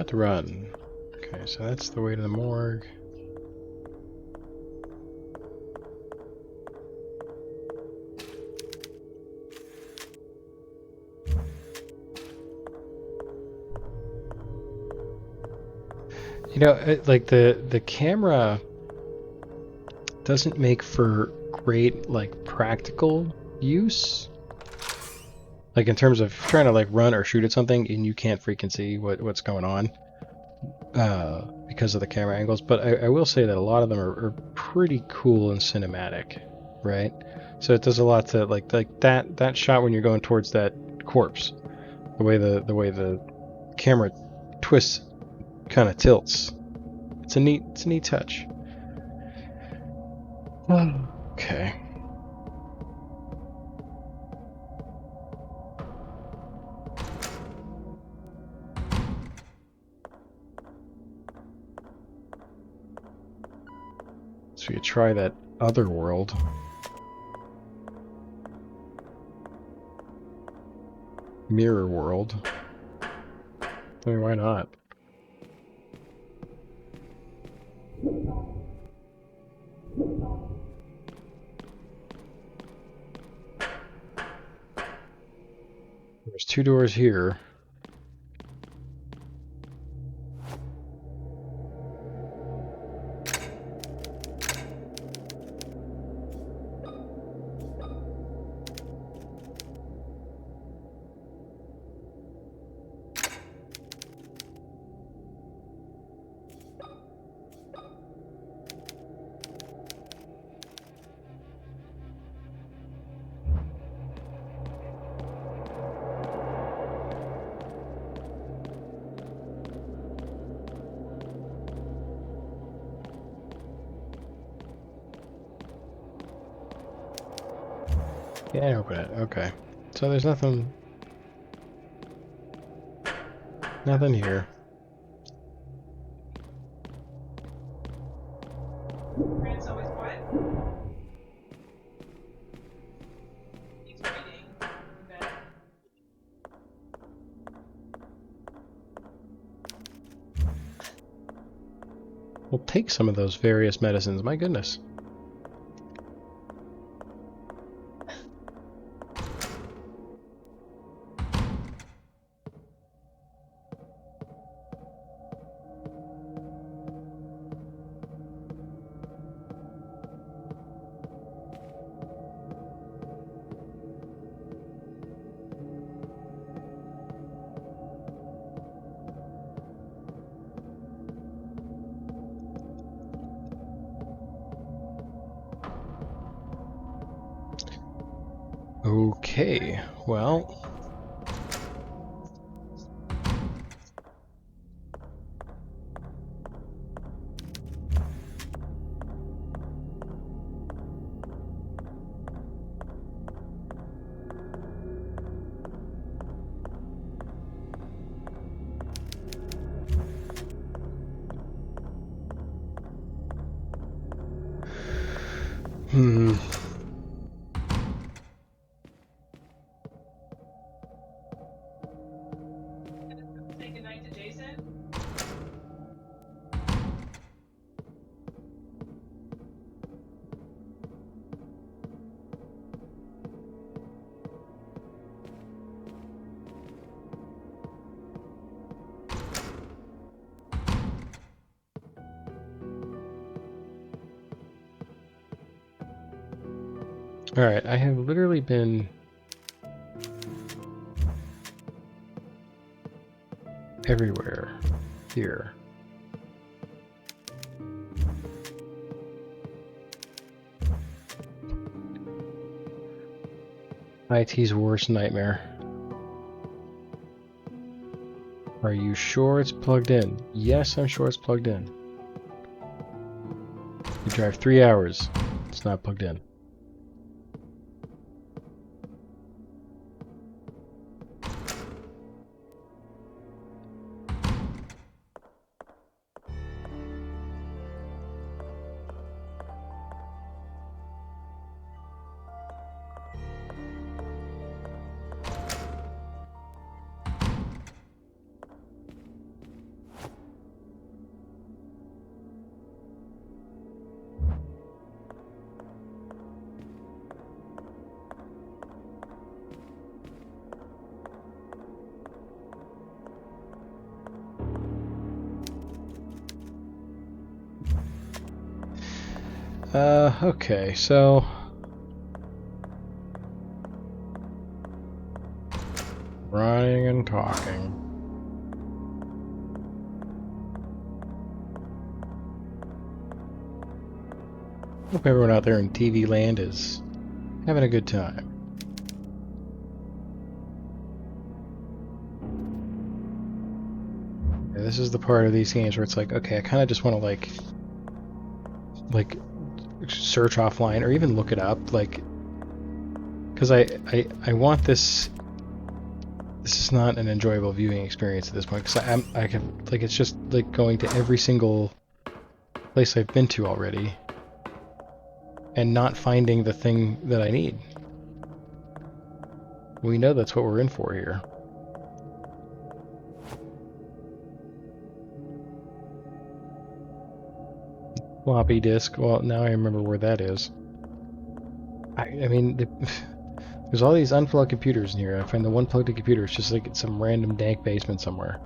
about to run. Okay, so that's the way to the morgue. You know, like the camera doesn't make for great like practical use. Like in terms of trying to like run or shoot at something and you can't freaking see what's going on because of the camera angles. But I will say that a lot of them are pretty cool and cinematic, right? So it does a lot to like that shot when you're going towards that corpse, the way the camera twists, kind of tilts. It's a neat touch. Okay. So you try that other world. Mirror world. I mean, why not? There's 2 doors here. Can't open it. Okay. So there's nothing here. Grant's always quiet. He's reading. Okay. We'll take some of those various medicines. My goodness. Okay, well... Hmm... Say goodnight to Jason. Alright, I have literally been... everywhere. Here. IT's worst nightmare. Are you sure it's plugged in? Yes, I'm sure it's plugged in. You drive 3 hours. It's not plugged in. Okay, so running and talking. Hope everyone out there in TV land is having a good time. Yeah, this is the part of these games where it's like, okay, I kind of just want to like search offline or even look it up, like, because I want this. This is not an enjoyable viewing experience at this point because I can, like, it's just like going to every single place I've been to already and not finding the thing that I need. We know that's what we're in for here. Floppy disk. Well, now I remember where that is. I mean, there's all these unplugged computers in here. I find the one plugged in computer is just like in some random dank basement somewhere.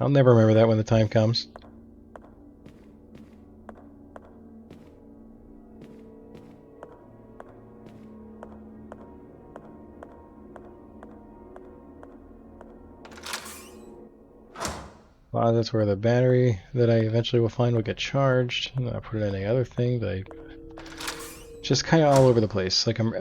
I'll never remember that when the time comes. That's where the battery that I eventually will find will get charged. And then I put it in any other thing that I... Just kind of all over the place. Like I'm...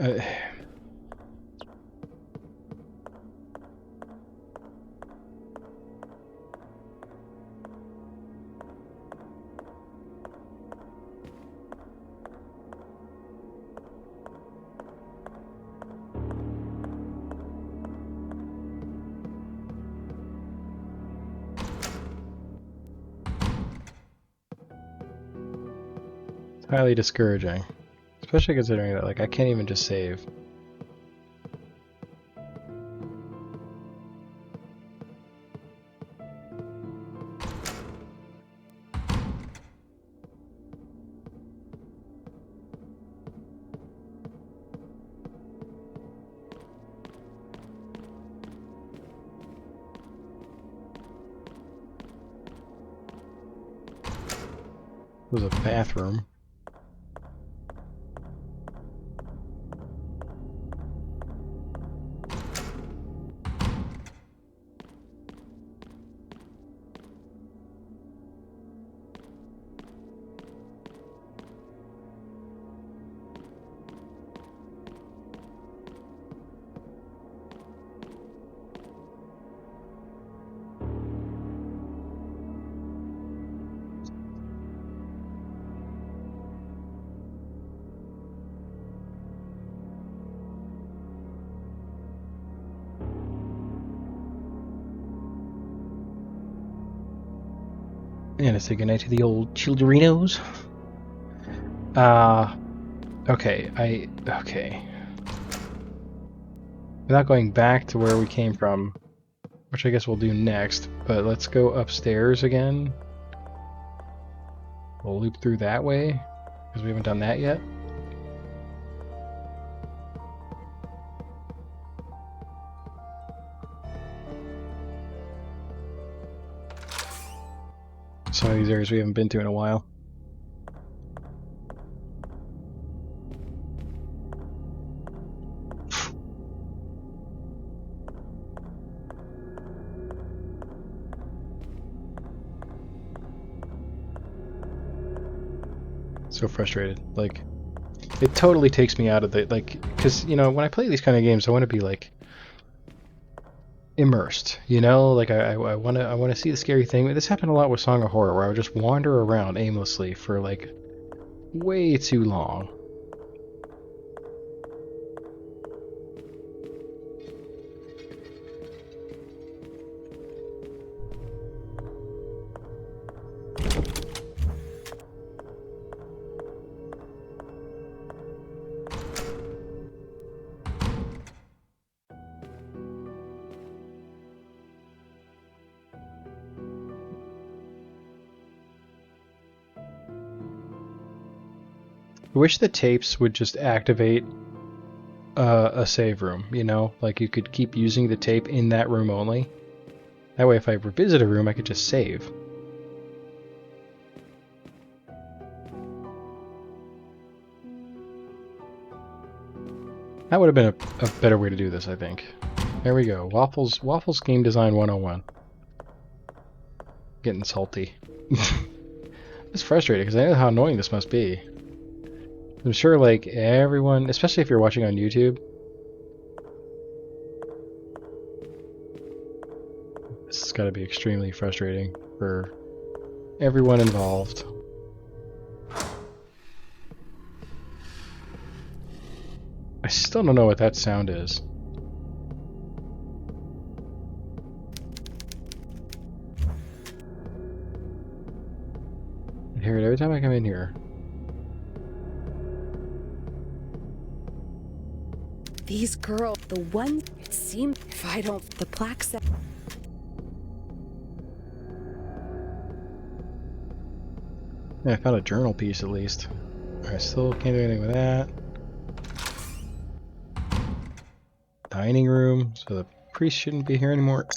It's highly discouraging. Especially considering that, like, I can't even just save. It was a bathroom. And a say goodnight to the old childerinos. Okay, okay. Without going back to where we came from, which I guess we'll do next, but let's go upstairs again. We'll loop through that way, because we haven't done that yet. Some of these areas we haven't been to in a while. So frustrated. Like, it totally takes me out of the, like, because, you know, when I play these kind of games, I want to be, like, immersed, you know? Like, I want to see the scary thing. This happened a lot with Song of Horror, where I would just wander around aimlessly for, like, way too long. I wish the tapes would just activate a save room, you know? Like you could keep using the tape in that room only. That way if I revisit a room, I could just save. That would have been a better way to do this, I think. There we go. Waffles Game Design 101. Getting salty. It's frustrating because I know how annoying this must be. I'm sure, like, everyone, especially if you're watching on YouTube, this has got to be extremely frustrating for everyone involved. I still don't know what that sound is. I hear it every time I come in here. These girls, the one, it seems, if I don't, the plaque said. Yeah, I found a journal piece at least. I still can't do anything with that. Dining room, so the priest shouldn't be here anymore.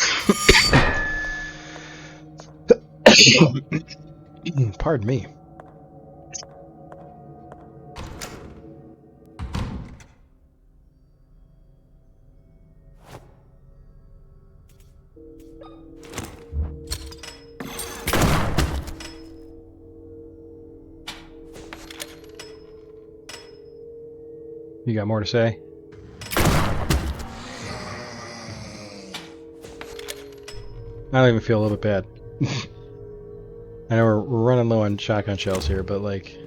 Pardon me. You got more to say? I don't even feel a little bit bad. I know we're running low on shotgun shells here, but like...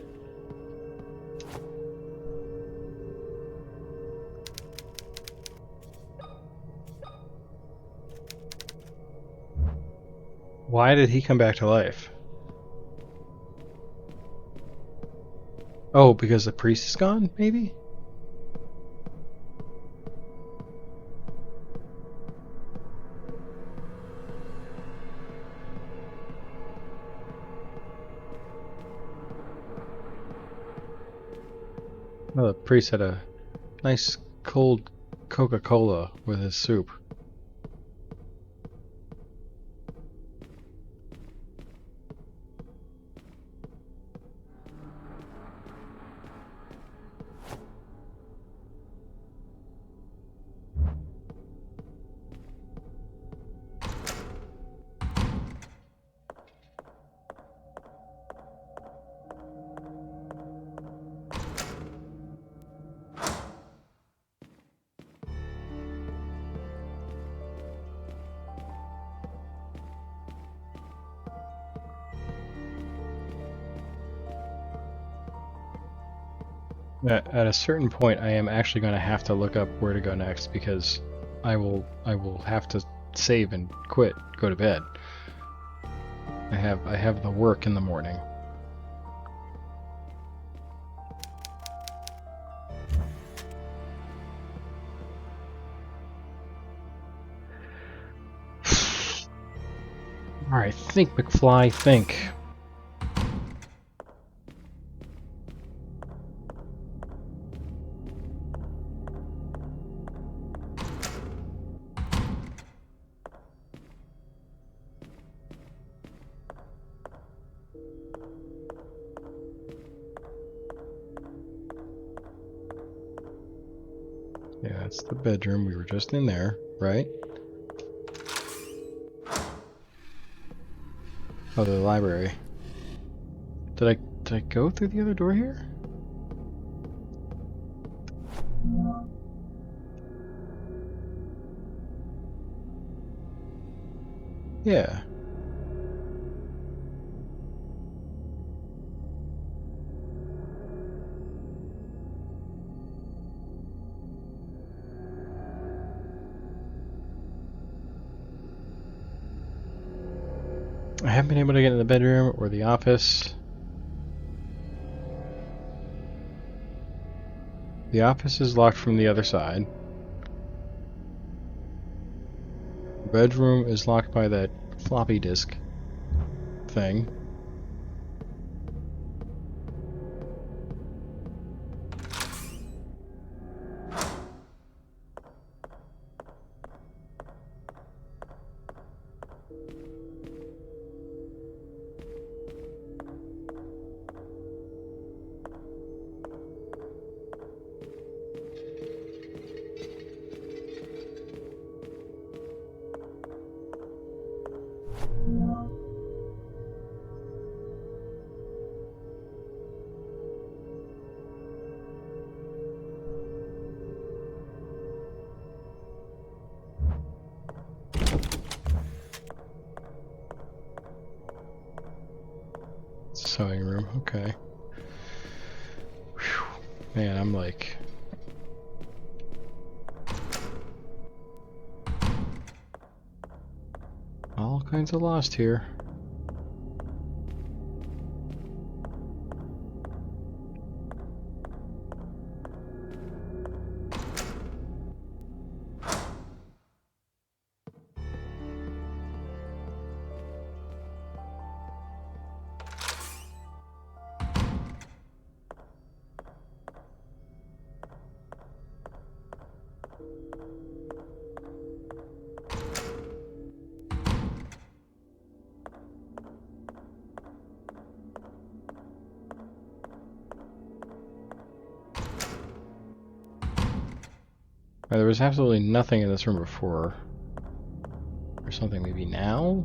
Why did he come back to life? Oh, because the priest is gone, maybe? Oh, the priest had a nice cold Coca-Cola with his soup. At a certain point, I am actually going to have to look up where to go next because I will have to save and quit, go to bed. I have the work in the morning. All right, think, McFly, think. Yeah, that's the bedroom. We were just in there, right? Oh, the library. Did I go through the other door here? Yeah. I haven't been able to get in the bedroom or the office. The office is locked from the other side. The bedroom is locked by that floppy disk thing. Sewing room, okay. Whew. Man, I'm like... all kinds of lost here. There was absolutely nothing in this room before. Or something maybe now?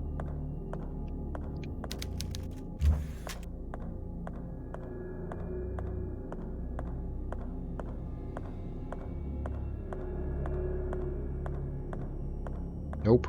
Nope.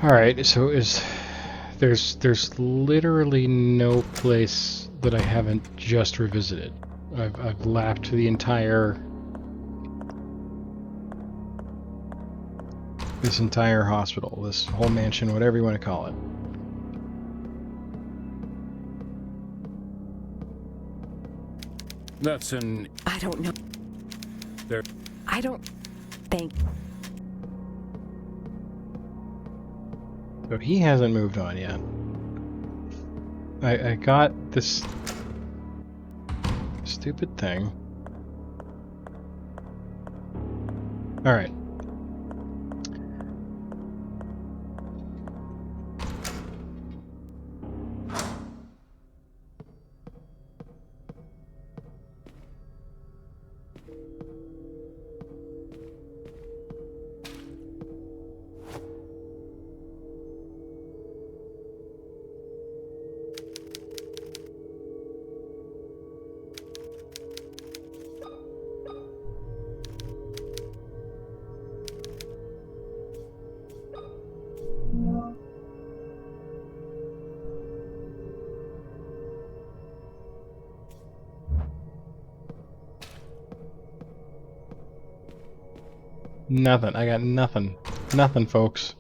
Alright, so there's literally no place that I haven't just revisited. I've lapped the entire this entire hospital, this whole mansion, whatever you want to call it. That's an... I don't know. There. I don't think. So he hasn't moved on yet. I got this stupid thing. Alright. Nothing. I got nothing. Nothing, folks.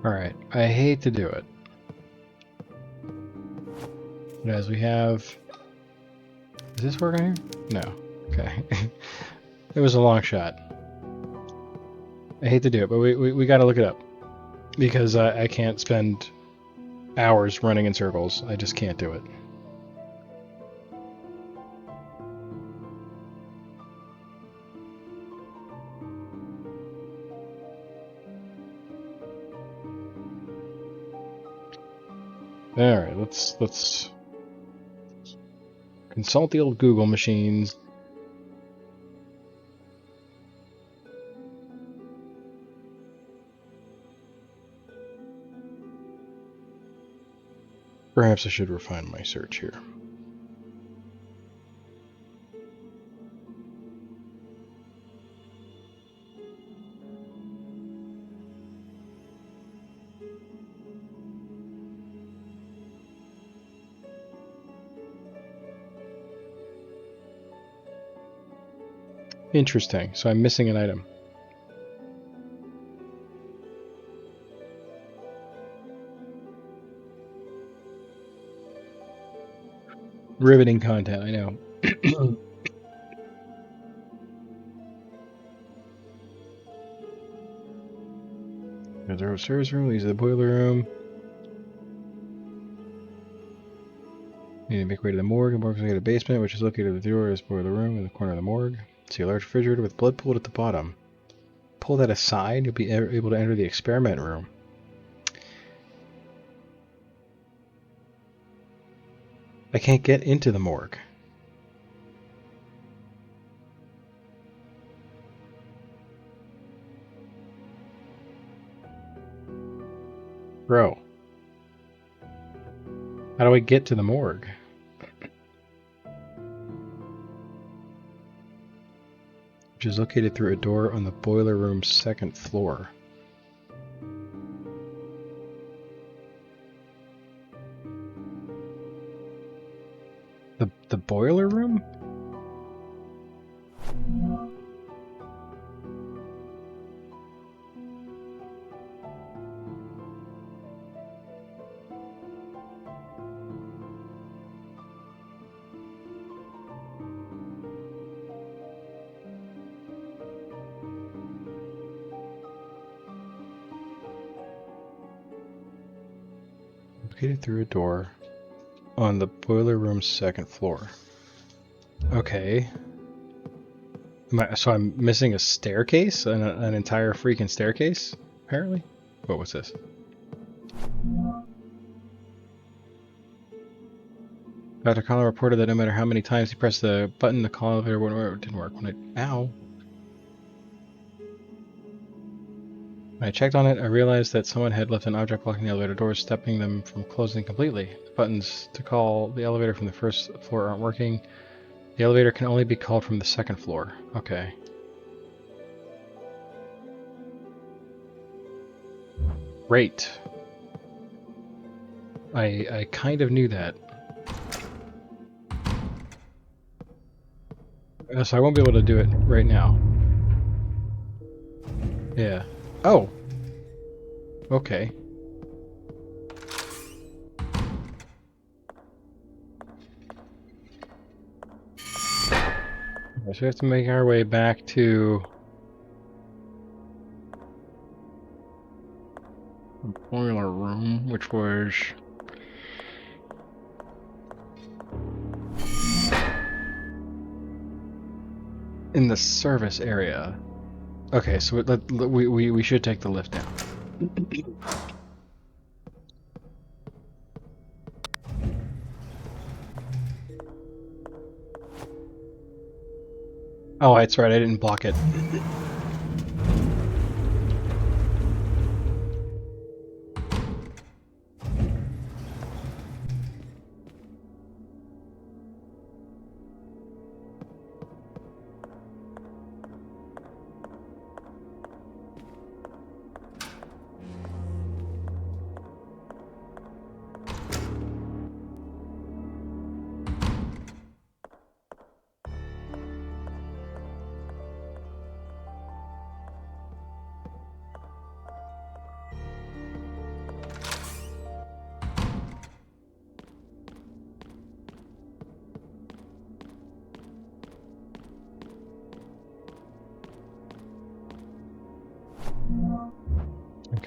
Alright, I hate to do it. But as we have... Is this working here? No. Okay. It was a long shot. I hate to do it, but we gotta look it up. Because I can't spend hours running in circles. I just can't do it. Alright, let's consult the old Google machines. Perhaps I should refine my search here. Interesting. So I'm missing an item. Riveting content, I know. There's our service room, these are the boiler room. Need to make way to the morgue. The morgue is located in the basement, which is located at the door of this boiler room in the corner of the morgue. See a large refrigerator with blood pooled at the bottom. Pull that aside, you'll be able to enter the experiment room. I can't get into the morgue. Bro. How do I get to the morgue? Which is located through a door on the boiler room's second floor. The boiler room? Located through a door on the boiler room's second floor. Okay. So I'm missing a staircase? An entire freaking staircase? Apparently? What was this? Dr. Collin reported that no matter how many times he pressed the button, the call elevator didn't work. Ow. When I checked on it, I realized that someone had left an object blocking the elevator doors, stopping them from closing completely. The buttons to call the elevator from the first floor aren't working. The elevator can only be called from the second floor. Okay. Great. I kind of knew that. So I won't be able to do it right now. Yeah. Oh! Okay. So we have to make our way back to the boiler room, which was in the service area. Okay, so we should take the lift down. Oh, that's right, I didn't block it.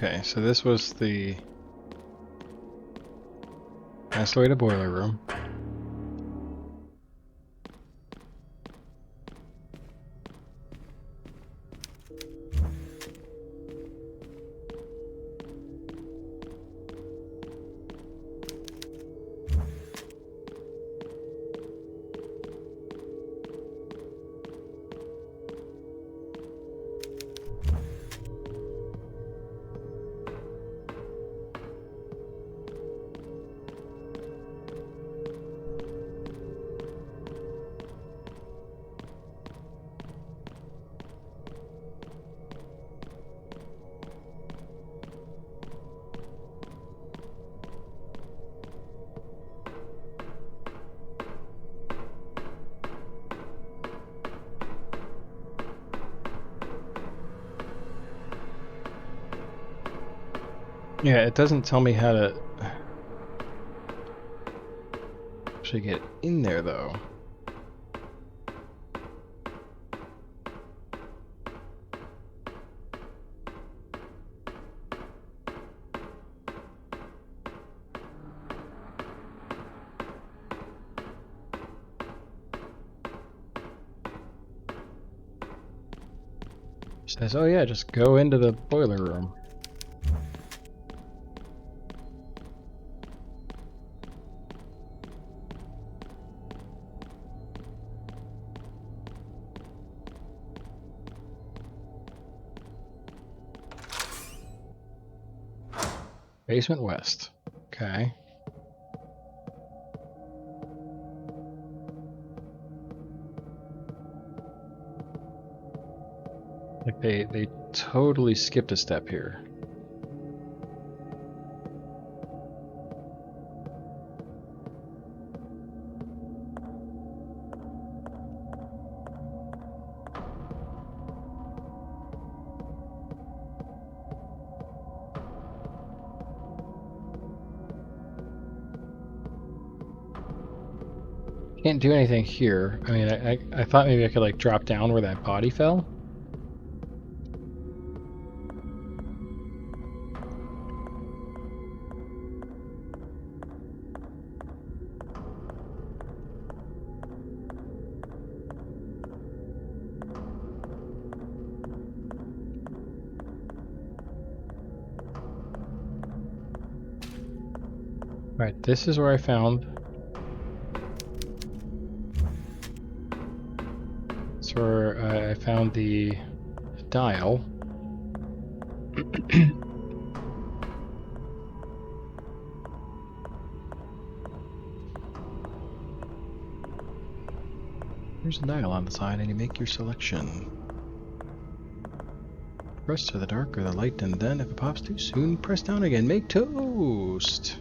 Okay, so this was the... That's the way to boiler room. Yeah, it doesn't tell me how to actually get in there, though. Says, oh yeah, just go into the boiler room. Basement west. Okay. Like they totally skipped a step here. Can't do anything here. I mean, I thought maybe I could like drop down where that body fell. Right, this is where I found. That's where I found the dial. There's a dial on the side, and you make your selection. Press to the dark or the light, and then if it pops too soon, press down again. Make toast!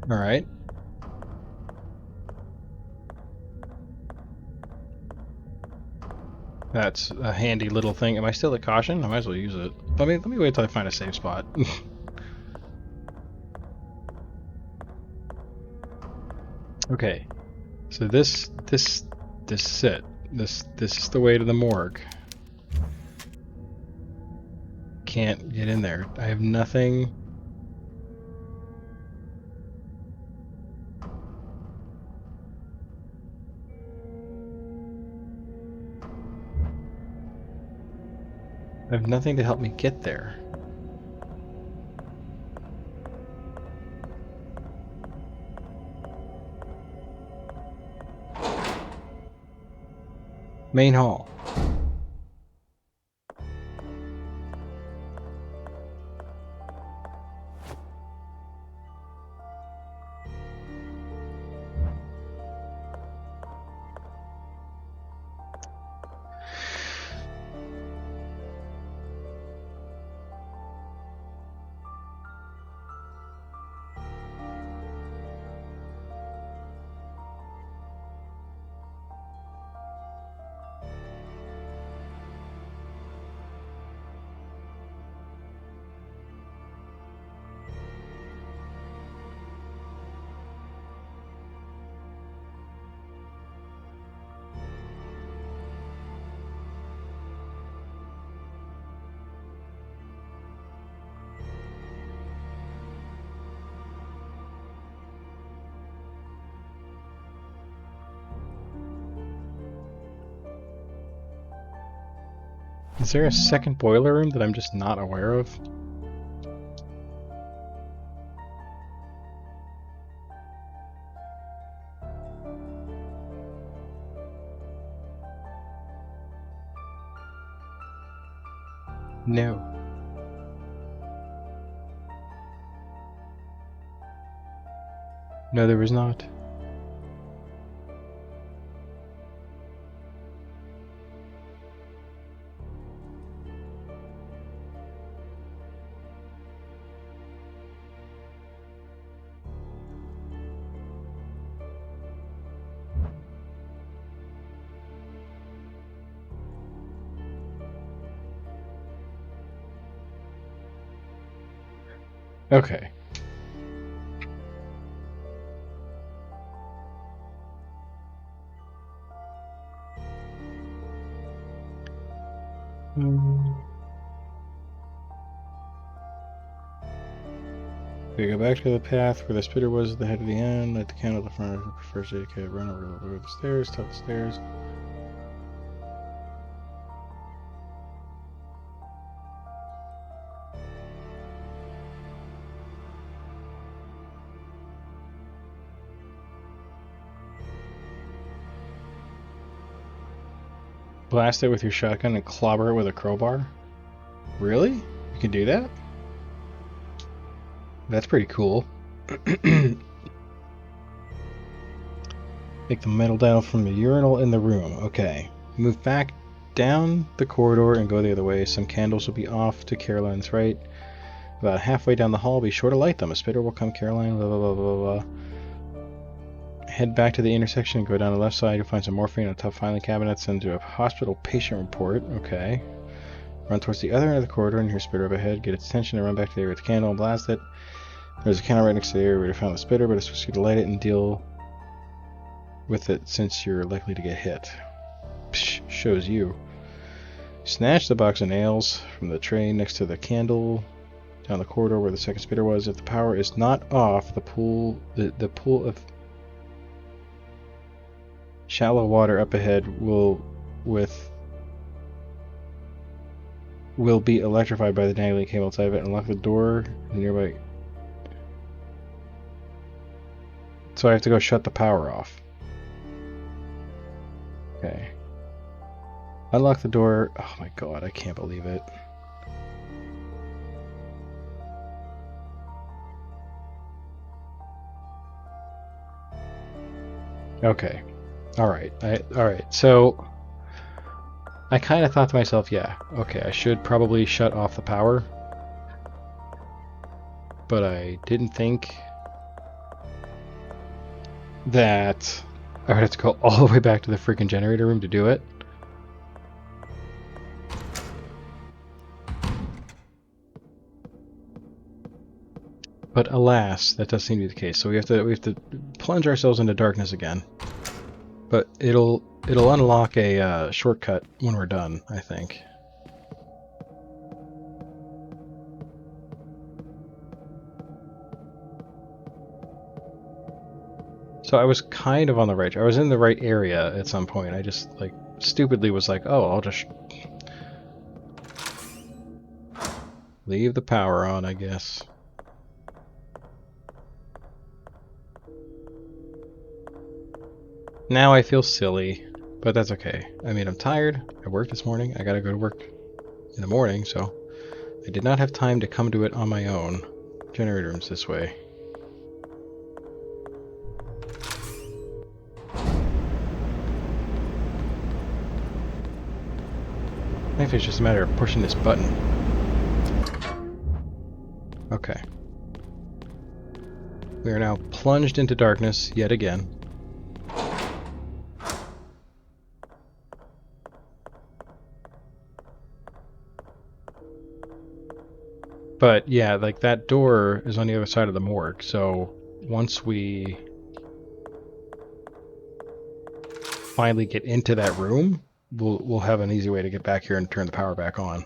Alright. That's a handy little thing. Am I still at caution? I might as well use it. Let me wait till I find a safe spot. Okay. So this is it. This is the way to the morgue. Can't get in there. I have nothing. I have nothing to help me get there. Main hall. Is there a second boiler room that I'm just not aware of? No. No, there was not. Okay. We go back to the path where the spitter was at the head of the end. Light the candle at the front of the first aid kit. Run over the stairs. Top the stairs. Blast it with your shotgun and clobber it with a crowbar? Really? You can do that? That's pretty cool. Take the metal dial from the urinal in the room. Okay. Move back down the corridor and go the other way. Some candles will be off to Caroline's right. About halfway down the hall, be sure to light them. A spitter will come, Caroline, blah, blah, blah, blah, blah. Head back to the intersection and go down the left side. You'll find some morphine in a tough filing cabinet. Send to a hospital patient report. Okay. Run towards the other end of the corridor and hear spitter up ahead. Get its attention and run back to the area with the candle and blast it. There's a candle right next to the area where you found the spitter, but it's supposed to light it and deal with it since you're likely to get hit. Psh, shows you. Snatch the box of nails from the tray next to the candle down the corridor where the second spitter was. If the power is not off, the pool of shallow water up ahead will be electrified by the dangling cable inside of it. Unlock the door in the nearby. So I have to go shut the power off. Okay. Unlock the door. Oh my god, I can't believe it. Okay. Alright. Alright. So I kind of thought to myself, yeah, okay, I should probably shut off the power. But I didn't think that I would have to go all the way back to the freaking generator room to do it. But alas, that does seem to be the case. So we have to plunge ourselves into darkness again. But it'll unlock a shortcut when we're done, I think. So I was kind of on the right. I was in the right area at some point. I just like stupidly was like, "Oh, I'll just leave the power on, I guess." Now I feel silly, but that's okay. I mean, I'm tired. I worked this morning. I gotta go to work in the morning, so I did not have time to come to it on my own. Generator room's this way. I think it's just a matter of pushing this button. Okay. We are now plunged into darkness yet again. But yeah, like that door is on the other side of the morgue, so once we finally get into that room, we'll have an easy way to get back here and turn the power back on.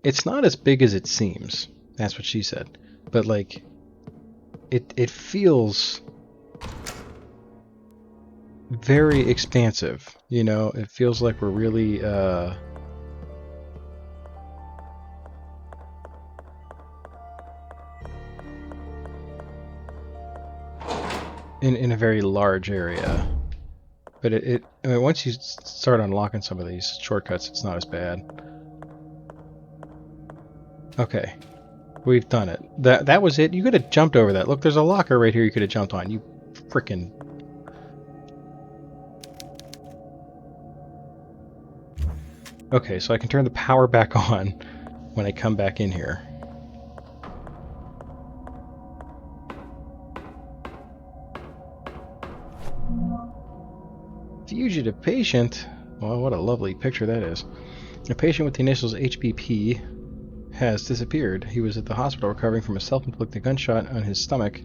It's not as big as it seems. That's what she said. But like it feels very expansive, you know? It feels like we're really in a very large area. But I mean, once you start unlocking some of these shortcuts, it's not as bad. Okay, we've done it. That was it. You could have jumped over that. Look, there's a locker right here you could have jumped on. You frickin'... Okay, so I can turn the power back on when I come back in here. Fugitive patient. Well, what a lovely picture that is. A patient with the initials HBP has disappeared. He was at the hospital recovering from a self-inflicted gunshot on his stomach.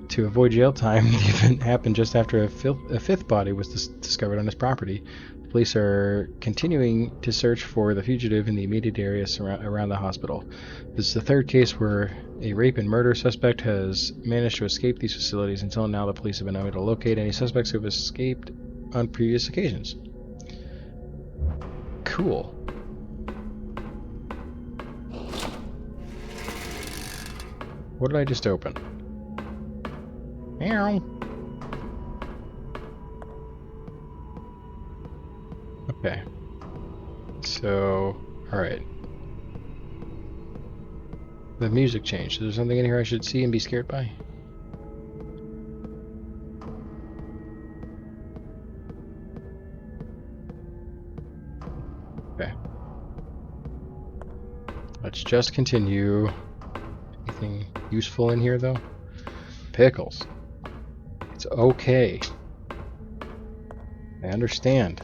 To avoid jail time, the event happened just after a fifth body was discovered on his property. The police are continuing to search for the fugitive in the immediate area around the hospital. This is the third case where a rape and murder suspect has managed to escape these facilities. Until now, the police have been unable to locate any suspects who have escaped on previous occasions. Cool. What did I just open? Meow. Okay. So, alright. The music changed. Is there something in here I should see and be scared by? Okay. Let's just continue. Anything useful in here, though? Pickles. It's okay. I understand.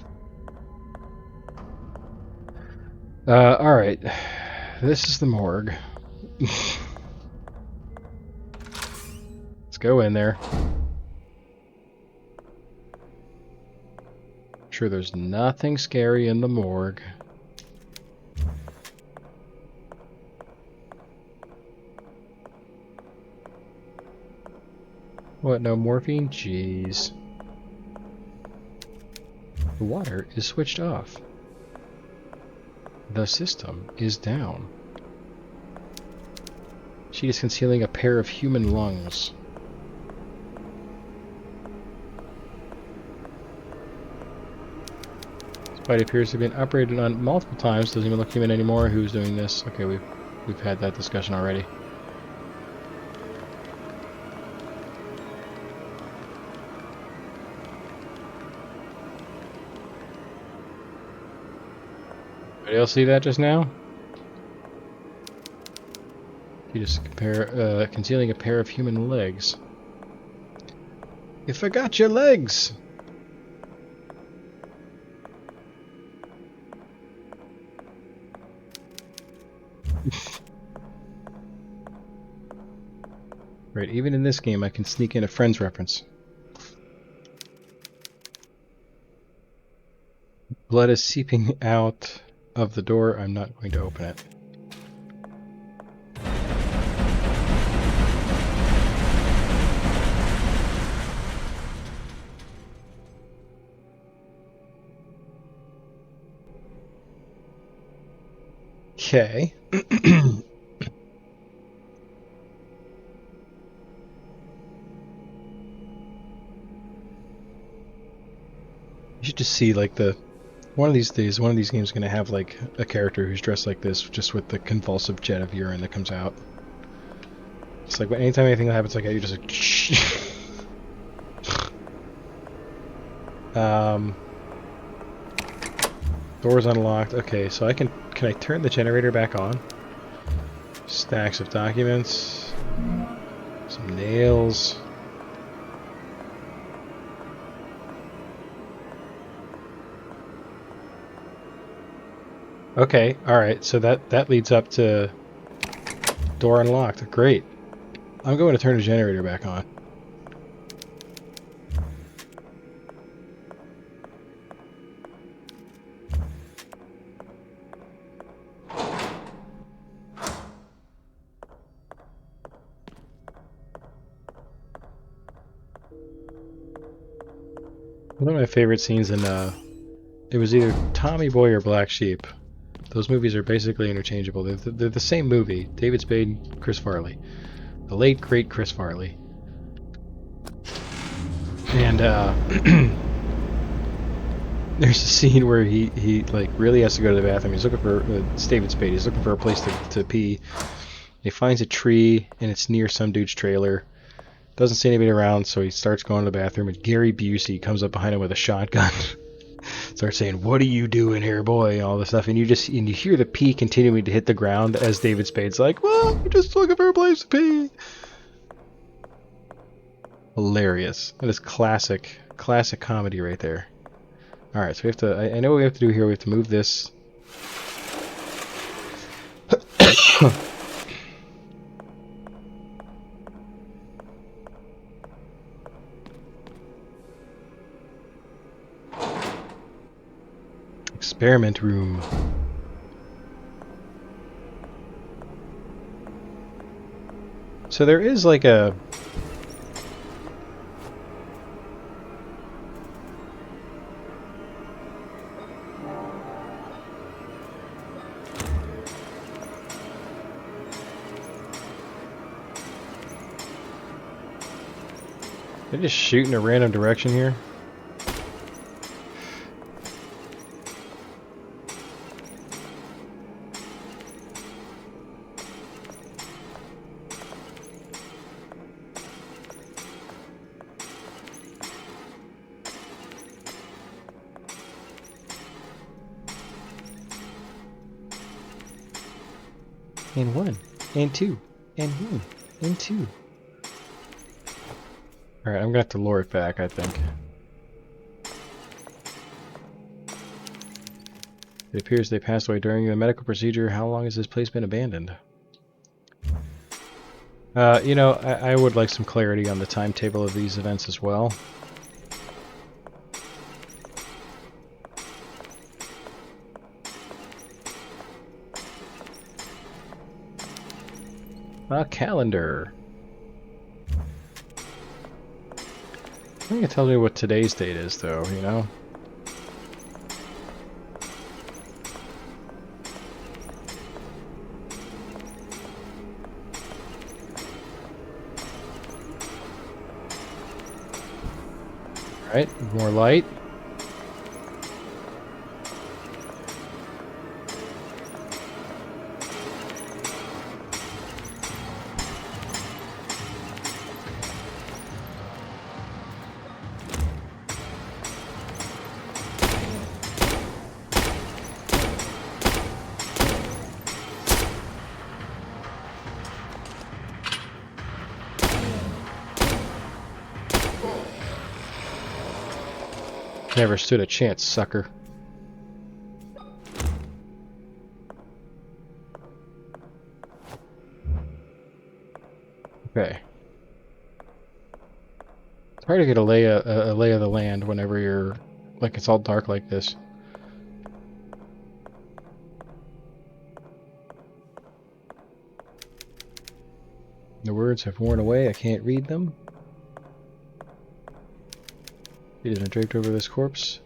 Alright. This is the morgue. Let's go in there. I'm sure there's nothing scary in the morgue. What, no morphine? Jeez. The water is switched off. The system is down. She is concealing a pair of human lungs. This body appears to have been operated on multiple times. Doesn't even look human anymore. Who's doing this? Okay, we've had that discussion already. Anybody else see that just now? You just concealing a pair of human legs. You forgot your legs! Right, even in this game I can sneak in a Friends reference. Blood is seeping out of the door. I'm not going to open it. Okay. You should just see like one of these days, one of these games is going to have like a character who's dressed like this, just with the convulsive jet of urine that comes out. It's like anytime anything happens like that, you just like doors unlocked. Okay, so can I turn the generator back on? Stacks of documents, some nails. Okay, alright, so that leads up to door unlocked. Great. I'm going to turn the generator back on. One of my favorite scenes in it was either Tommy Boy or Black Sheep. Those movies are basically interchangeable. They're the same movie. David Spade, Chris Farley. The late, great Chris Farley. And, there's a scene where he like, really has to go to the bathroom. He's looking for, it's David Spade, he's looking for a place to pee. He finds a tree, and it's near some dude's trailer. Doesn't see anybody around, so he starts going to the bathroom, and Gary Busey comes up behind him with a shotgun. Starts saying, "What are you doing here, boy?" All this stuff, and you hear the pee continuing to hit the ground as David Spade's like, "Well, we're just looking for a place to pee." Hilarious. That is classic comedy right there. All right, so we have to. I know what we have to do here. We have to move this. Experiment room. So there is like a... They're just shooting a random direction here. And one, and two, and one, and two. Alright, I'm gonna have to lure it back, I think. It appears they passed away during the medical procedure. How long has this place been abandoned? You know, I would like some clarity on the timetable of these events as well. A calendar. I think it tells me what today's date is, though, you know? Alright, more light. Never stood a chance, sucker. Okay. It's hard to get a lay of the land whenever you're like it's all dark like this. The words have worn away. I can't read them. It has been draped over this corpse.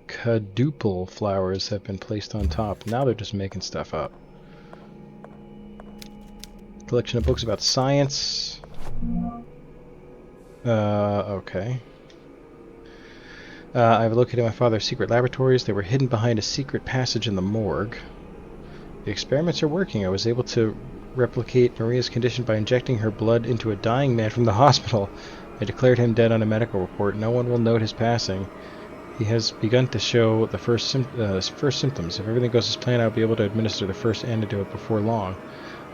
Quadruple flowers have been placed on top. Now they're just making stuff up. Collection of books about science. Okay. I've located my father's secret laboratories. They were hidden behind a secret passage in the morgue. The experiments are working. I was able to replicate Maria's condition by injecting her blood into a dying man from the hospital. I declared him dead on a medical report. No one will note his passing. He has begun to show the first symptoms. If everything goes as planned, I'll be able to administer the first antidote before long.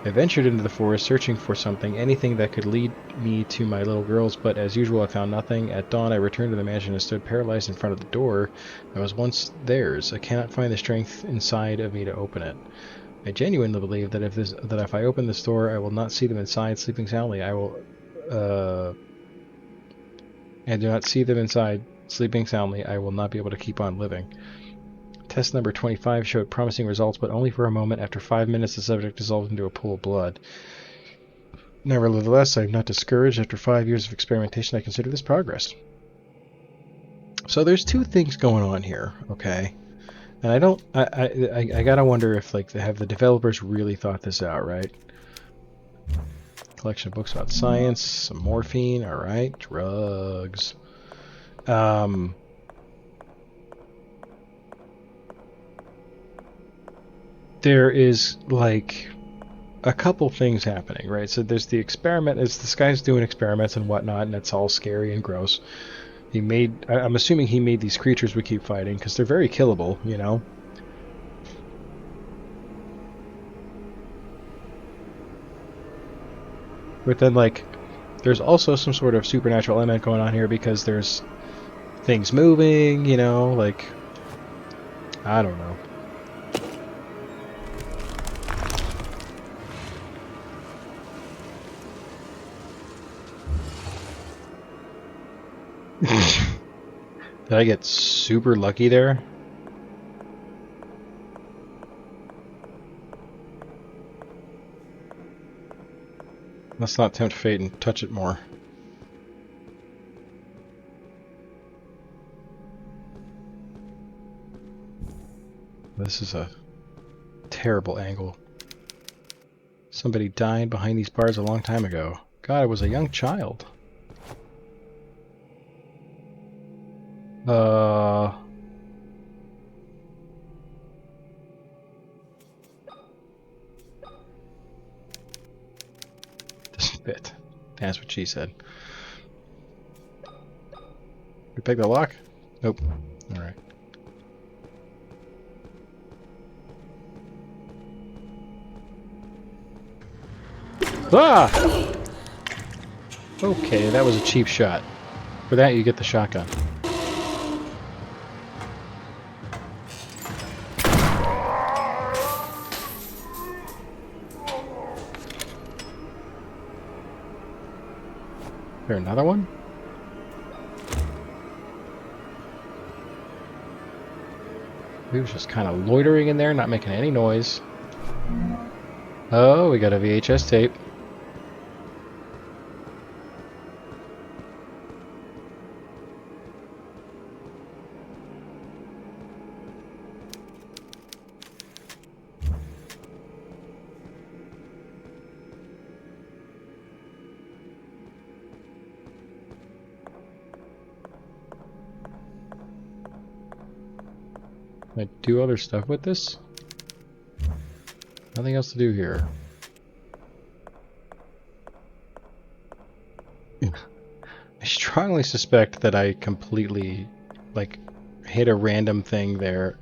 I ventured into the forest, searching for something, anything that could lead me to my little girls, but as usual I found nothing. At dawn I returned to the mansion and stood paralyzed in front of the door that was once theirs. I cannot find the strength inside of me to open it. I genuinely believe that if I open this door, I will not see them inside sleeping soundly. I do not see them inside sleeping soundly. I will not be able to keep on living. Test number 25 showed promising results, but only for a moment. After 5 minutes, the subject dissolved into a pool of blood. Nevertheless, I am not discouraged. After 5 years of experimentation, I consider this progress. So there's two things going on here, okay? And I gotta wonder if, like, have the developers really thought this out, right? Collection of books about science, some morphine, alright, drugs. There is, like, a couple things happening, right? So there's the experiment, this guy's doing experiments and whatnot, and it's all scary and gross. I'm assuming he made these creatures we keep fighting, because they're very killable, you know? But then, like, there's also some sort of supernatural element going on here, because there's things moving, you know, like, I don't know. Did I get super lucky there? Let's not tempt fate and touch it more. This is a terrible angle. Somebody died behind these bars a long time ago. God, I was a young child. Doesn't fit. That's what she said. You pick the lock? Nope. Alright. Ah! Okay, that was a cheap shot. For that, you get the shotgun. Is there another one? He was just kind of loitering in there, not making any noise. Oh, we got a VHS tape. Can I do other stuff with this? Nothing else to do here. I strongly suspect that I completely, like, hit a random thing there.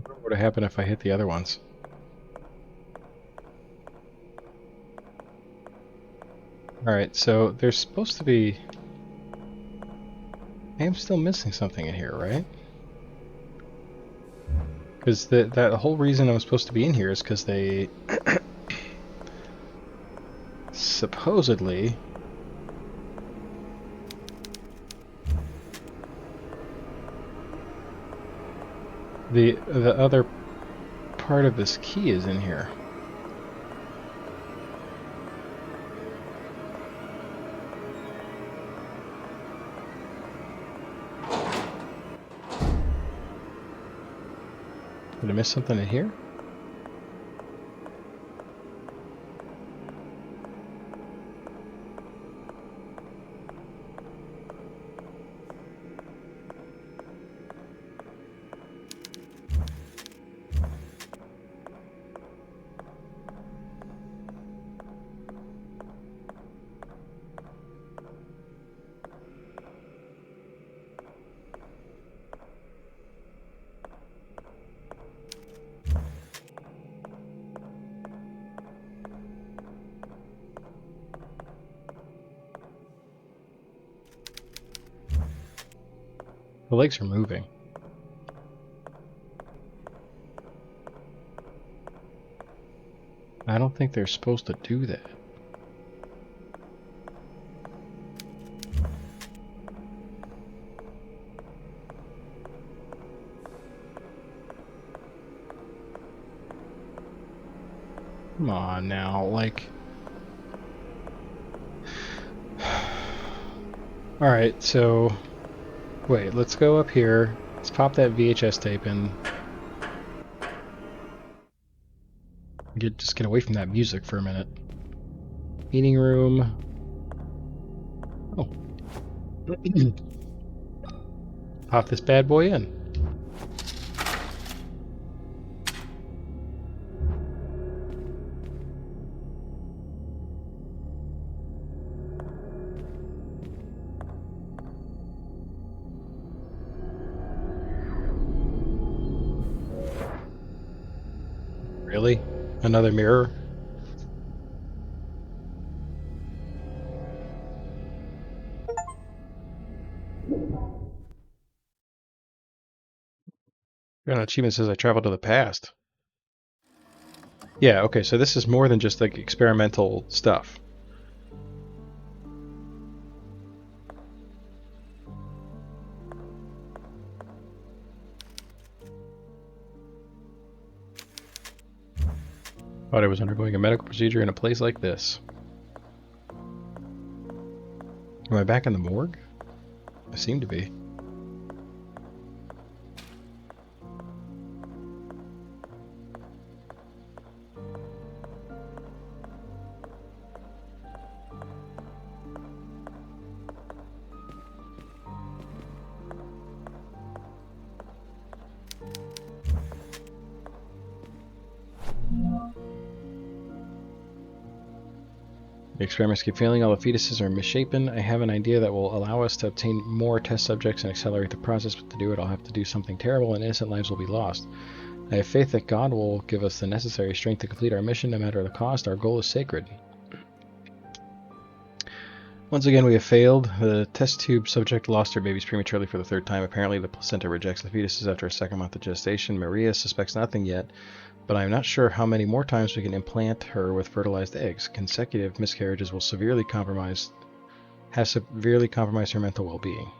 What would have happened if I hit the other ones? Alright, so there's supposed to be... I am still missing something in here, right? Because that whole reason I'm supposed to be in here is because they... supposedly... The other part of this key is in here. Did I miss something in here? The legs are moving. I don't think they're supposed to do that. Come on now, like... Alright, so... Wait, let's go up here. Let's pop that VHS tape in. Just get away from that music for a minute. Meeting room. Oh. Pop this bad boy in. Really? Another mirror? An achievement says I traveled to the past. Yeah, okay, so this is more than just like experimental stuff. Thought I was undergoing a medical procedure in a place like this. Am I back in the morgue? I seem to be. The experiments keep failing, all the fetuses are misshapen. I have an idea that will allow us to obtain more test subjects and accelerate the process, but to do it I'll have to do something terrible and innocent lives will be lost. I have faith that God will give us the necessary strength to complete our mission no matter the cost. Our goal is sacred. Once again we have failed. The test tube subject lost her babies prematurely for the third time. Apparently the placenta rejects the fetuses after a second month of gestation. Maria suspects nothing yet, but I am not sure how many more times we can implant her with fertilized eggs. Consecutive miscarriages will severely compromise her mental well-being.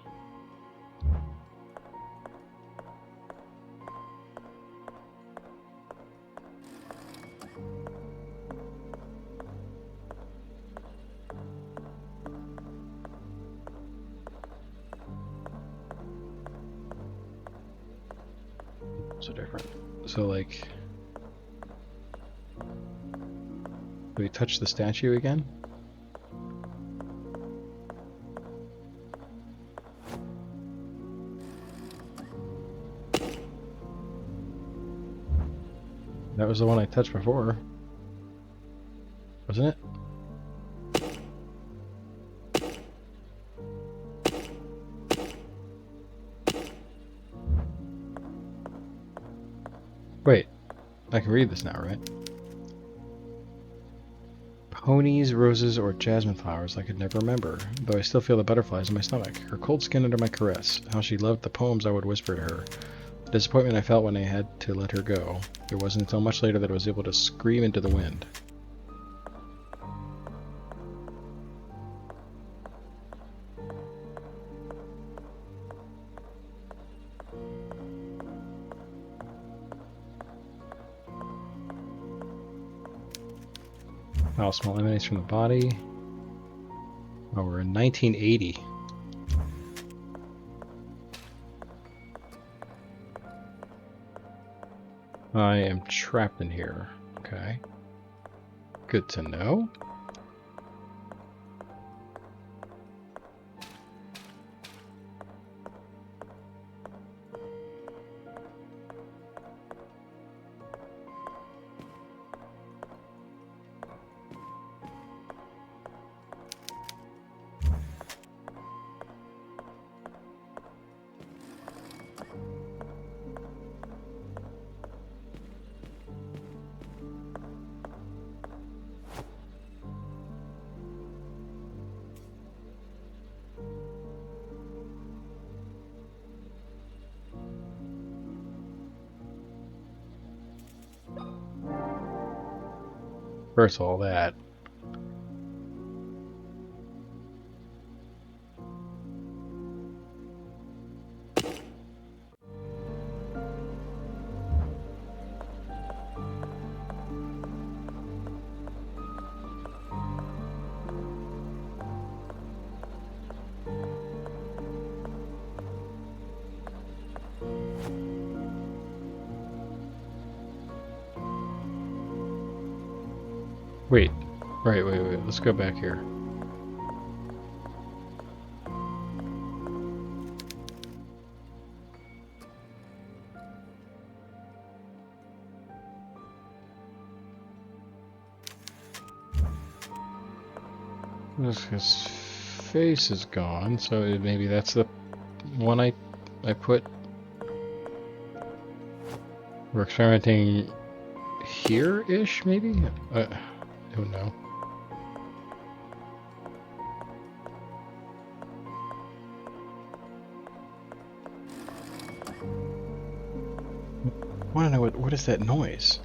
So different. So like, do we touch the statue again? That was the one I touched before, wasn't it? Wait, I can read this now, right? Ponies, roses, or jasmine flowers, I could never remember, though I still feel the butterflies in my stomach. Her cold skin under my caress. How she loved the poems I would whisper to her. The disappointment I felt when I had to let her go. It wasn't until much later that I was able to scream into the wind. Wow, small emanates from the body. Oh, we're in 1980. I am trapped in here. Okay. Good to know. First of all, that. Wait. Wait. Let's go back here. His face is gone, so maybe that's the one I put. We're experimenting here-ish, maybe? I don't know. I want to know what is that noise?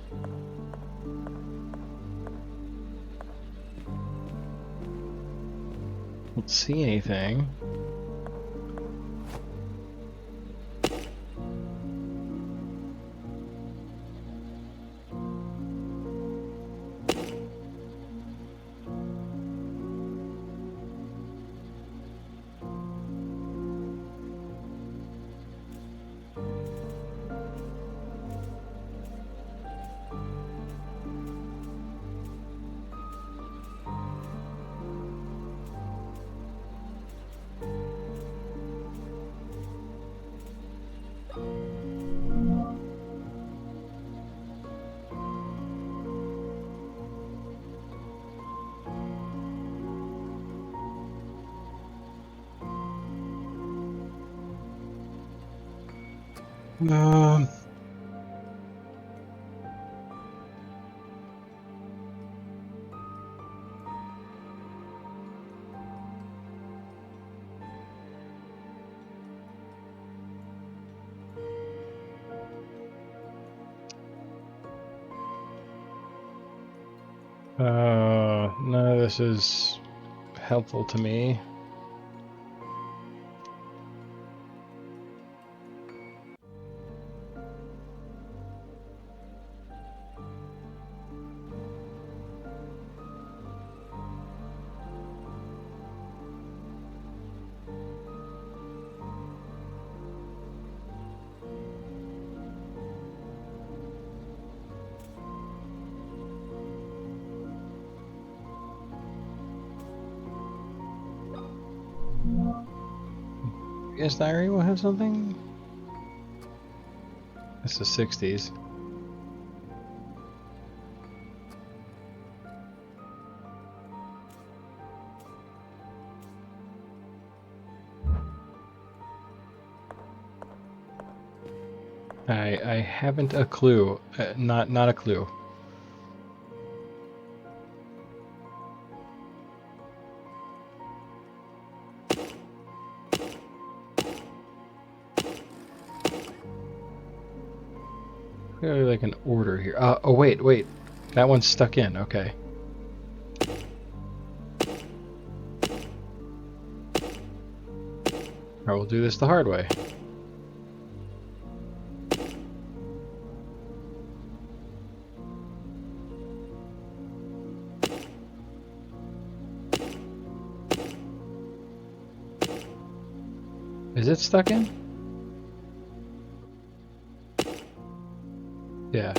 Don't see anything. Um, None of this is helpful to me. Guess diary will have something? That's the 60s. I haven't a clue. Not a clue. Clearly like an order here. Oh wait. That one's stuck in. Okay. I will do this the hard way. Is it stuck in? Yeah.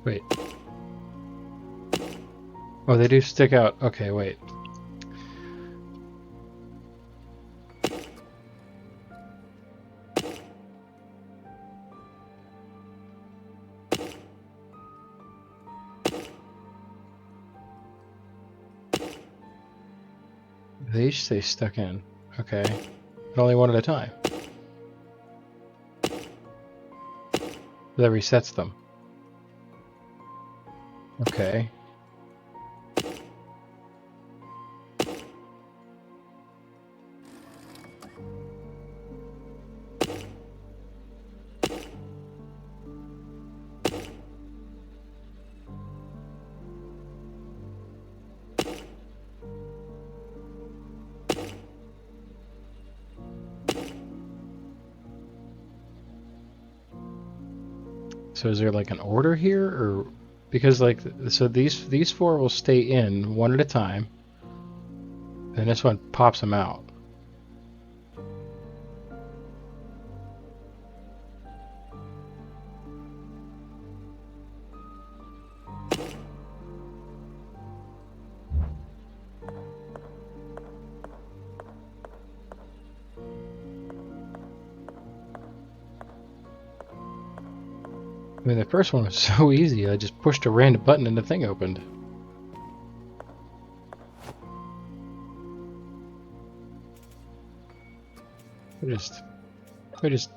Wait. Oh, they do stick out. Okay, wait. They each stay stuck in. Okay. But only one at a time. That resets them. Okay. So is there like an order here, or because like so these four will stay in one at a time, and this one pops them out. I mean, the first one was so easy. I just pushed a random button and the thing opened. I just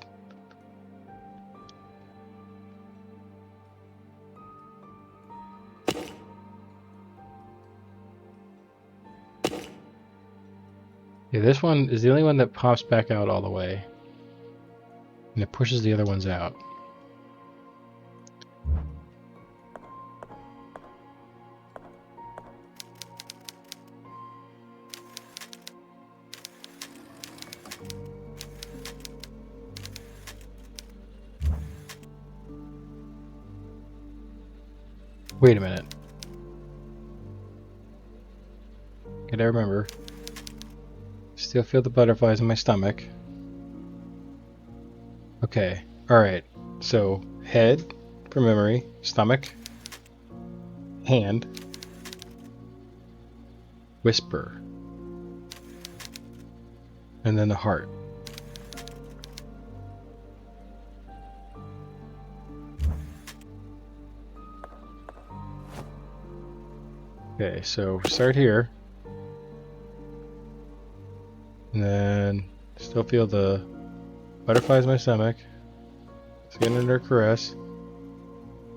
Yeah, this one is the only one that pops back out all the way. And it pushes the other ones out. Wait a minute. Gotta remember. Still feel the butterflies in my stomach. Okay, alright. So, head for memory, stomach, hand, whisper, and then the heart. Okay, so start here. And then still feel the butterflies in my stomach. Skin under caress.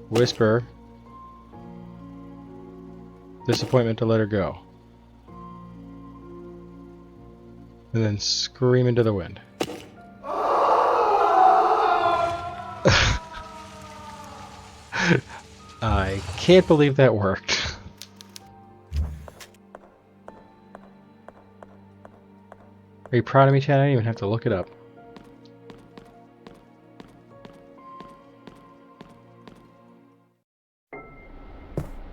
Whisper. Disappointment to let her go. And then scream into the wind. I can't believe that worked. Are you proud of me, Chad? I didn't even have to look it up.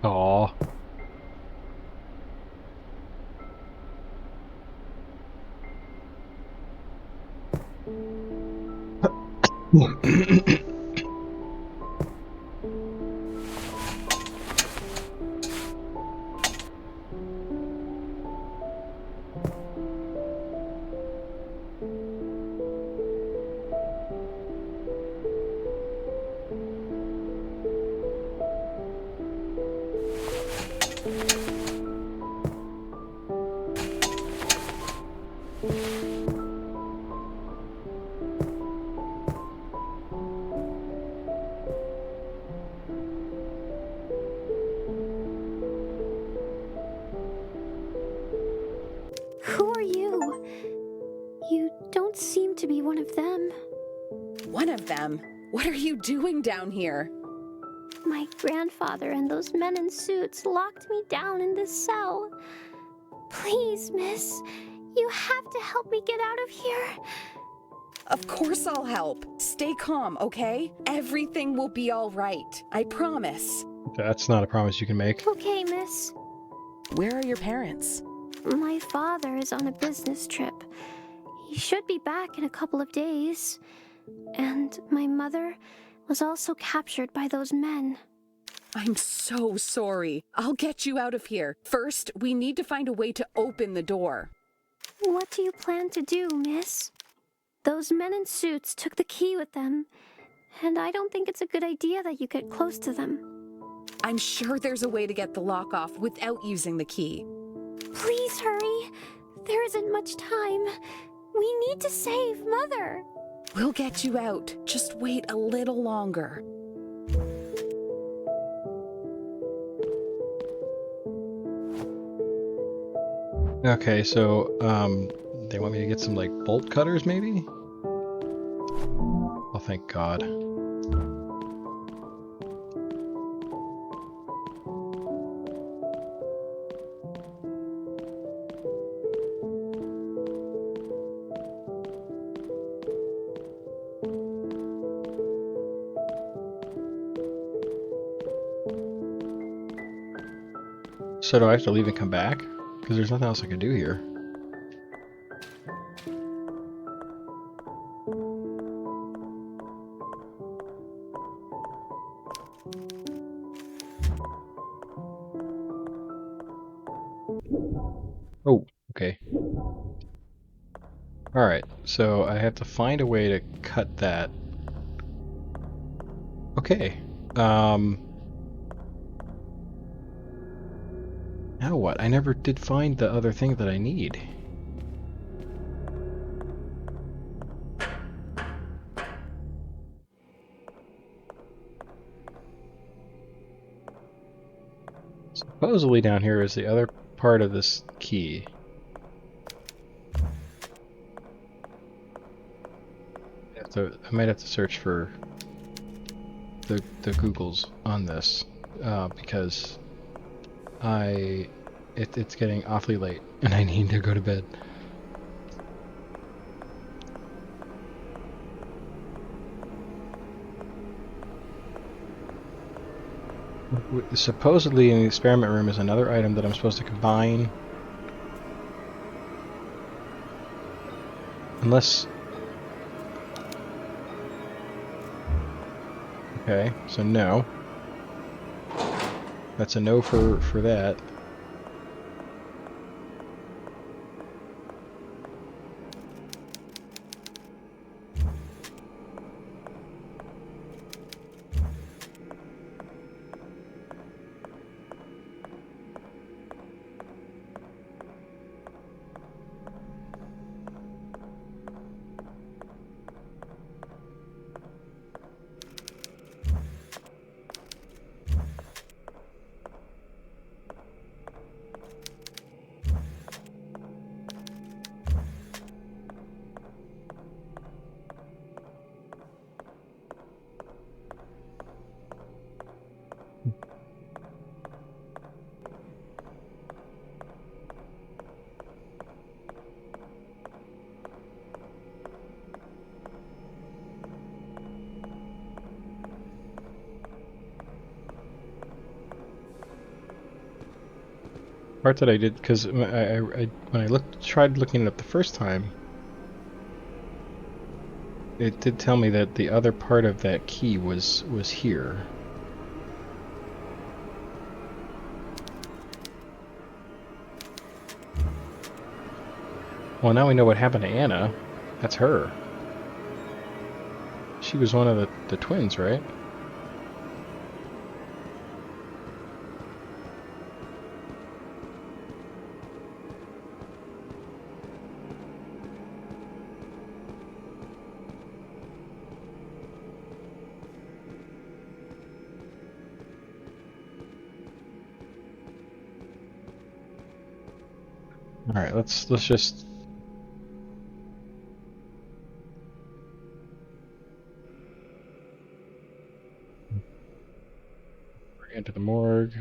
Aww. Who are you? You don't seem to be one of them. One of them? What are you doing down here? My grandfather and those men in suits locked me down in this cell. Please, miss, you have to help me get out of here. Of course I'll help. Stay calm, okay? Everything will be all right. I promise. That's not a promise you can make. Okay, miss. Where are your parents? My father is on a business trip. He should be back in a couple of days. And my mother was also captured by those men. I'm so sorry. I'll get you out of here. First, we need to find a way to open the door. What do you plan to do, miss? Those men in suits took the key with them, and I don't think it's a good idea that you get close to them. I'm sure there's a way to get the lock off without using the key. Please hurry. There isn't much time. We need to save Mother. We'll get you out. Just wait a little longer. Okay, so, they want me to get some, like, bolt cutters, maybe? Oh, thank God. So do I have to leave and come back? Because there's nothing else I can do here. Oh, okay. Alright, so I have to find a way to cut that. Okay. Now what? I never did find the other thing that I need. Supposedly down here is the other part of this key. have to search for the Googles on this because it's getting awfully late and I need to go to bed. Supposedly in the experiment room is another item that I'm supposed to combine. Unless... Okay, so no. That's a no for that. Part that I did because when I tried looking it up the first time, it did tell me that the other part of that key was here. Well, now we know what happened to Anna. That's her. She was one of the twins, right? All right, let's just enter the morgue.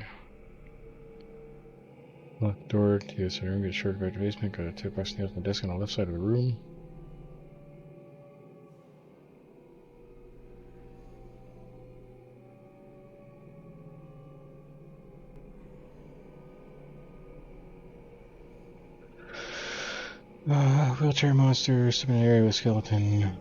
Lock the door to the room, get a short to the basement, got a tip box nails on the desk on the left side of the room. Wheelchair monster, step in an area with skeleton.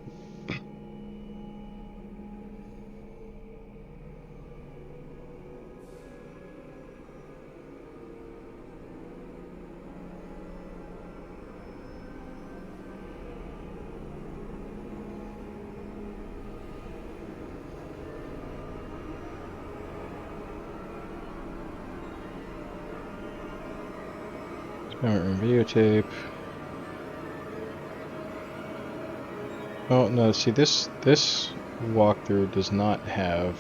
Videotape. Oh no, see this walkthrough does not have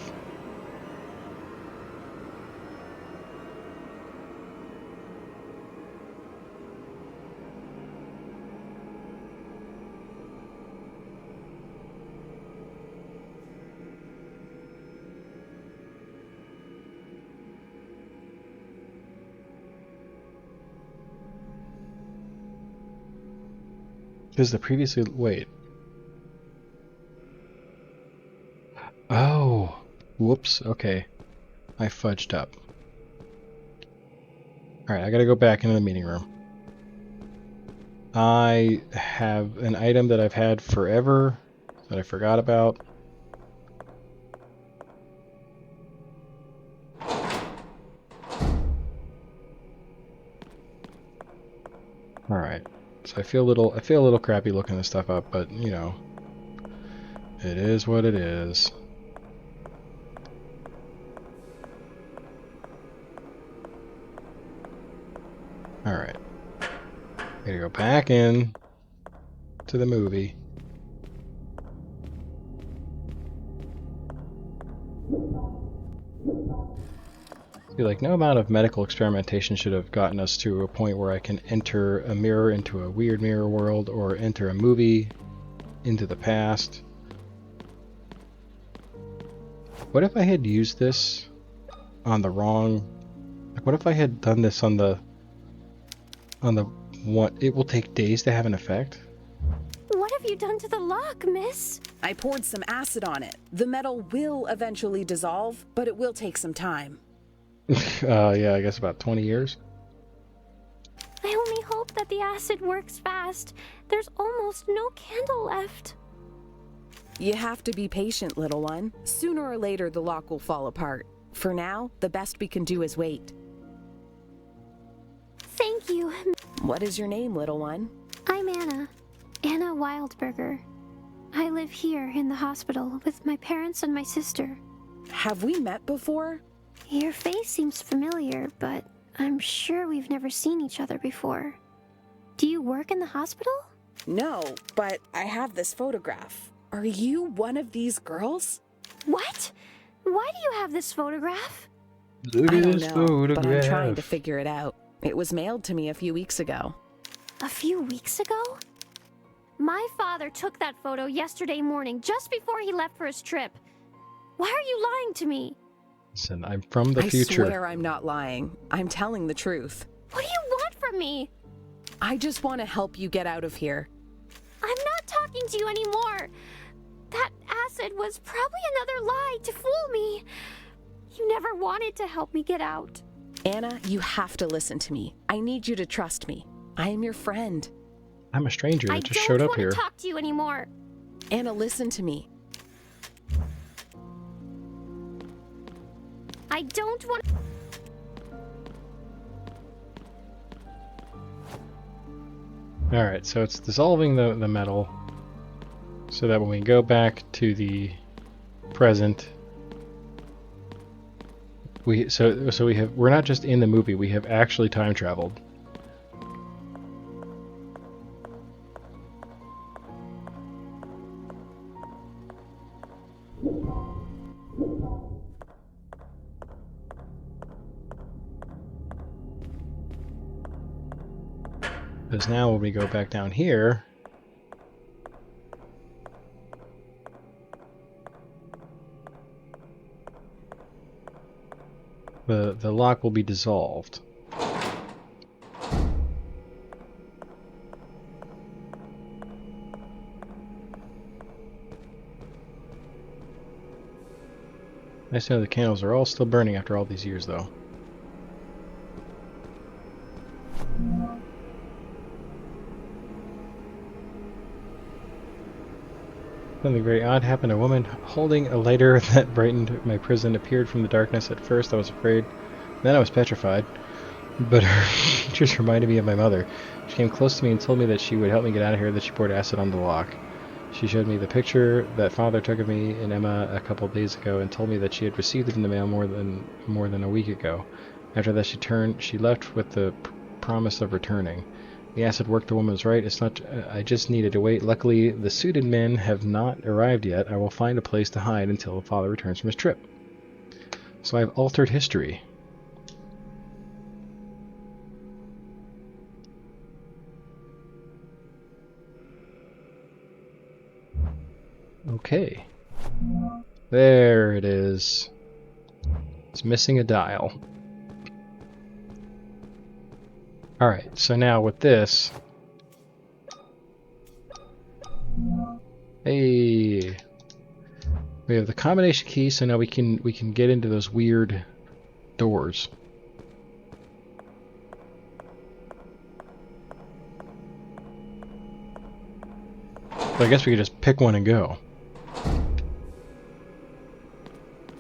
because the previously wait. Oh, whoops. Okay, I fudged up. All right, I gotta go back into the meeting room. I have an item that I've had forever that I forgot about. All right, so I feel a little crappy looking this stuff up, but you know, it is what it is. All right, gotta go back in to the movie. I feel like no amount of medical experimentation should have gotten us to a point where I can enter a mirror into a weird mirror world or enter a movie into the past What if I had used this on the wrong... Like, what if I had done this on the one... It will take days to have an effect? What have you done to the lock, miss? I poured some acid on it. The metal will eventually dissolve, but it will take some time. Yeah, I guess about 20 years. I only hope that the acid works fast. There's almost no candle left. You have to be patient, little one. Sooner or later, the lock will fall apart. For now, the best we can do is wait. Thank you. What is your name, little one? I'm Anna. Anna Wildberger. I live here in the hospital with my parents and my sister. Have we met before? Your face seems familiar, but I'm sure we've never seen each other before. Do you work in the hospital? No, but I have this photograph. Are you one of these girls? What? Why do you have this photograph? Look I at don't this know, photograph. but I'm trying to figure it out. It was mailed to me a few weeks ago. A few weeks ago? My father took that photo yesterday morning, just before he left for his trip. Why are you lying to me? Listen, I'm from the I future. swear I'm not lying. I'm telling the truth. What do you want from me? I just want to help you get out of here. I'm not talking to you anymore. That acid was probably another lie to fool me. You never wanted to help me get out. Anna, you have to listen to me. I need you to trust me. I am your friend. I'm a stranger that I just showed don't up want here. to talk to you anymore. Anna, listen to me. I don't want. Alright, so it's dissolving the metal so that when we go back to the present, we're not just in the movie, we have actually time traveled. Because now when we go back down here, the lock will be dissolved. Nice to know the candles are all still burning after all these years, though. Something very odd happened. A woman holding a lighter that brightened my prison appeared from the darkness. At first I was afraid, then I was petrified. But her features reminded me of my mother. She came close to me and told me that she would help me get out of here, that she poured acid on the lock. She showed me the picture that father took of me and Emma a couple of days ago and told me that she had received it in the mail more than a week ago. After that she left with the promise of returning. The acid worked, the woman was right. It's not. I just needed to wait. Luckily, the suited men have not arrived yet. I will find a place to hide until the father returns from his trip. So I've altered history. Okay. There it is. It's missing a dial. Alright, so now with this... Hey! We have the combination key, so now we can get into those weird doors. So I guess we could just pick one and go.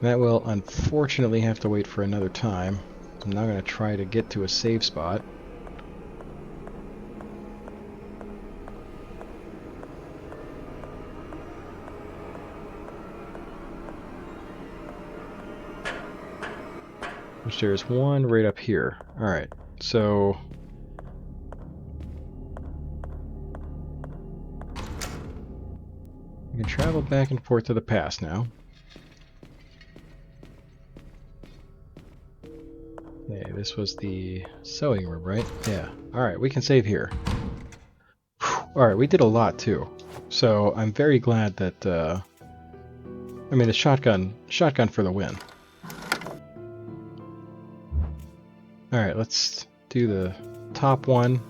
That will unfortunately have to wait for another time. I'm now going to try to get to a save spot. Which there's one right up here. Alright, so... we can travel back and forth to the past now. Okay, this was the sewing room, right? Yeah. Alright, we can save here. Alright, we did a lot too. So I'm very glad that I mean, the shotgun for the win. Alright, let's do the top one.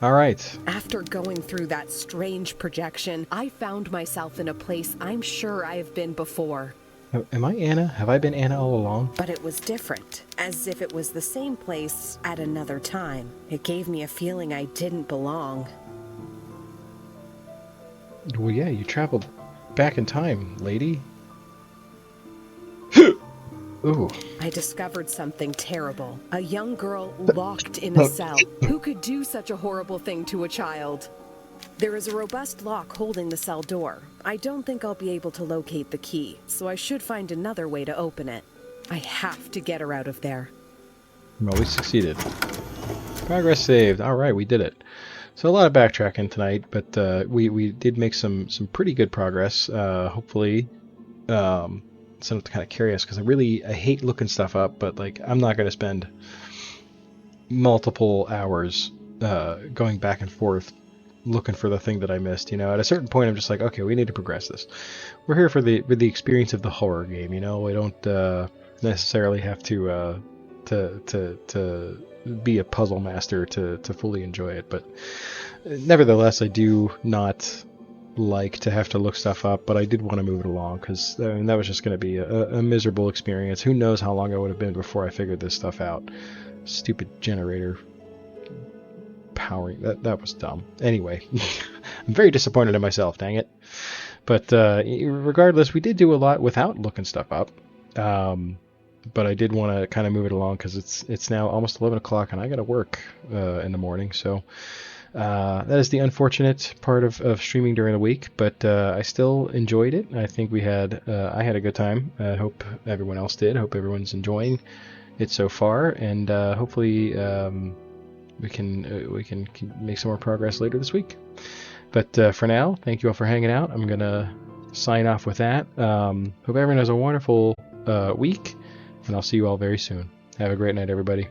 Alright. After going through that strange projection, I found myself in a place I'm sure I have been before. Am I Anna? Have I been Anna all along? But it was different, as if it was the same place at another time. It gave me a feeling I didn't belong. Well, yeah, you traveled back in time, lady. Ooh. I discovered something terrible. A young girl locked in a cell. Who could do such a horrible thing to a child? There is a robust lock holding the cell door. I don't think I'll be able to locate the key, so I should find another way to open it. I have to get her out of there. Well, we succeeded. Progress saved. Alright, we did it. So a lot of backtracking tonight, but we did make some pretty good progress. Hopefully, something to kind of carry us, because I hate looking stuff up, but like I'm not going to spend multiple hours going back and forth looking for the thing that I missed. You know, at a certain point, I'm just like, okay, we need to progress this. We're here for the experience of the horror game. You know, we don't necessarily have to be a puzzle master to fully enjoy it. But nevertheless, I do not like to have to look stuff up, but I did want to move it along, because that was just going to be a miserable experience. Who knows how long I would have been before I figured this stuff out. Stupid generator powering, that was dumb. Anyway, I'm very disappointed in myself, dang it. But regardless, we did do a lot without looking stuff up. But I did want to kind of move it along, because it's now almost 11 o'clock and I got to work in the morning. So that is the unfortunate part of streaming during the week, but I still enjoyed it. I think I had a good time. I hope everyone else did. Hope everyone's enjoying it so far, and hopefully we can make some more progress later this week. But for now, thank you all for hanging out. I'm gonna sign off with that. Hope everyone has a wonderful week, and I'll see you all very soon. Have a great night, everybody.